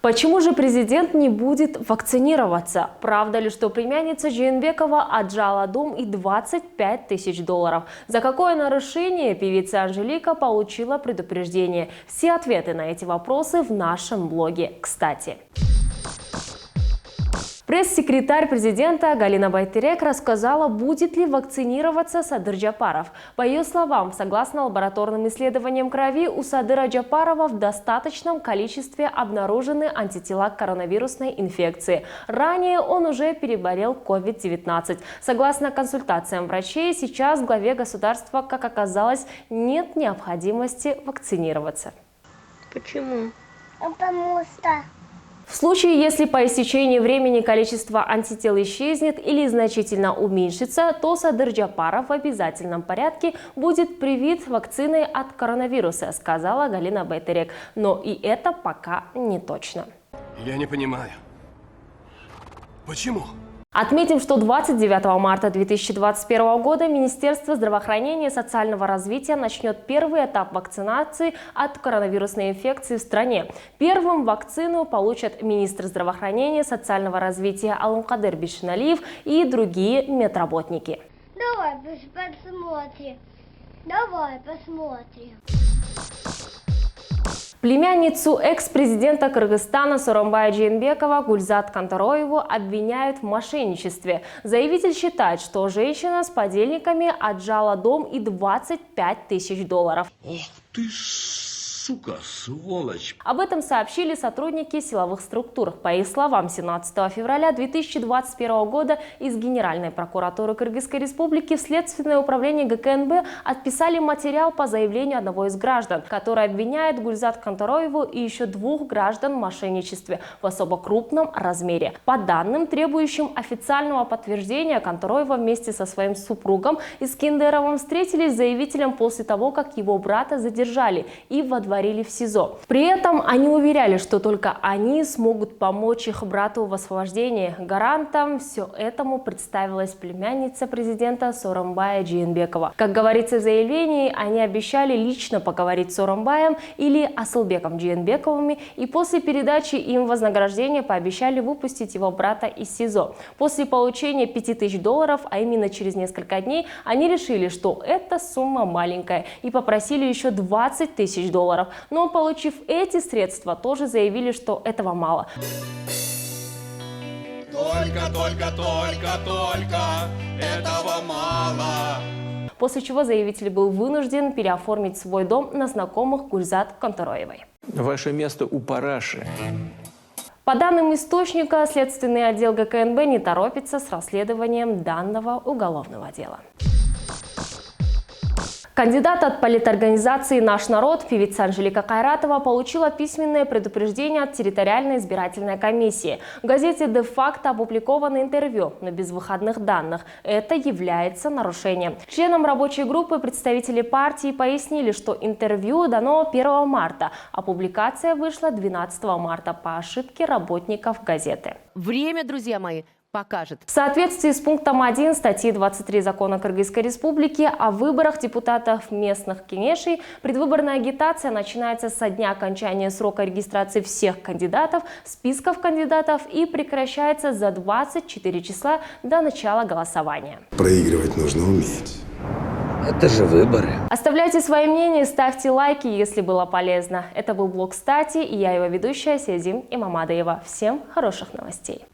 Почему же президент не будет вакцинироваться? Правда ли, что племянница Жээнбекова отжала дом и 25 тысяч долларов? За какое нарушение певица Анжелика получила предупреждение? Все ответы на эти вопросы в нашем блоге. Кстати. Пресс-секретарь президента Галина Байтерек рассказала, будет ли вакцинироваться Садыр Джапаров. По ее словам, согласно лабораторным исследованиям крови, у Садыра Джапарова в достаточном количестве обнаружены антитела к коронавирусной инфекции. Ранее он уже переболел COVID-19. Согласно консультациям врачей, сейчас в главе государства, как оказалось, нет необходимости вакцинироваться. Почему? Потому что... В случае, если по истечении времени количество антител исчезнет или значительно уменьшится, то Садыр Джапаров в обязательном порядке будет привит вакциной от коронавируса, сказала Галина Байтерек. Но и это пока не точно. Я не понимаю. Почему? Отметим, что 29 марта 2021 года Министерство здравоохранения и социального развития начнет первый этап вакцинации от коронавирусной инфекции в стране. Первым вакцину получат министр здравоохранения и социального развития Алымкадыр Бишиналиев и другие медработники. Давай посмотрим. Давай посмотрим. Племянницу экс-президента Кыргызстана Сооронбая Жээнбекова Гульзат Кантороеву обвиняют в мошенничестве. Заявитель считает, что женщина с подельниками отжала дом и 25 тысяч долларов. Ох ты сука, сволочь! Об этом сообщили сотрудники силовых структур. По их словам, 17 февраля 2021 года из Генеральной прокуратуры Кыргызской республики в Следственное управление ГКНБ отписали материал по заявлению одного из граждан, который обвиняет Гульзат Кантороеву и еще двух граждан в мошенничестве в особо крупном размере. По данным, требующим официального подтверждения, Кантороева вместе со своим супругом Искендеровым встретились с заявителем после того, как его брата задержали и водворили в СИЗО. При этом они уверяли, что только они смогут помочь их брату в освобождении. Гарантом все этому представилась племянница президента Сооронбая Жээнбекова. Как говорится в заявлении, они обещали лично поговорить с Сооронбаем или Асылбеком Жээнбековыми и после передачи им вознаграждения пообещали выпустить его брата из СИЗО. После получения 5000 долларов, а именно через несколько дней, они решили, что эта сумма маленькая и попросили еще 20 тысяч долларов. Но, получив эти средства, тоже заявили, что этого мало. Только этого мало. После чего заявитель был вынужден переоформить свой дом на знакомых Гульзат Кантороевой. Ваше место у параши. По данным источника, Следственный отдел ГКНБ не торопится с расследованием данного уголовного дела. Кандидат от политорганизации «Наш народ» певица Анжелика Кайратова получила письменное предупреждение от территориальной избирательной комиссии. В газете «Де-факто» опубликовано интервью, но без выходных данных. Это является нарушением. Членам рабочей группы представители партии пояснили, что интервью дано 1 марта, а публикация вышла 12 марта по ошибке работников газеты. Время, друзья мои, покажет. В соответствии с пунктом 1 статьи 23 Закона Кыргызской Республики о выборах депутатов местных кенешей, предвыборная агитация начинается со дня окончания срока регистрации всех кандидатов, списков кандидатов и прекращается за 24 часа до начала голосования. Проигрывать нужно уметь. Это же выборы. Оставляйте свои мнения, ставьте лайки, если было полезно. Это был блог «Кстати» и я его ведущая Сезим Имамадаева. Всем хороших новостей.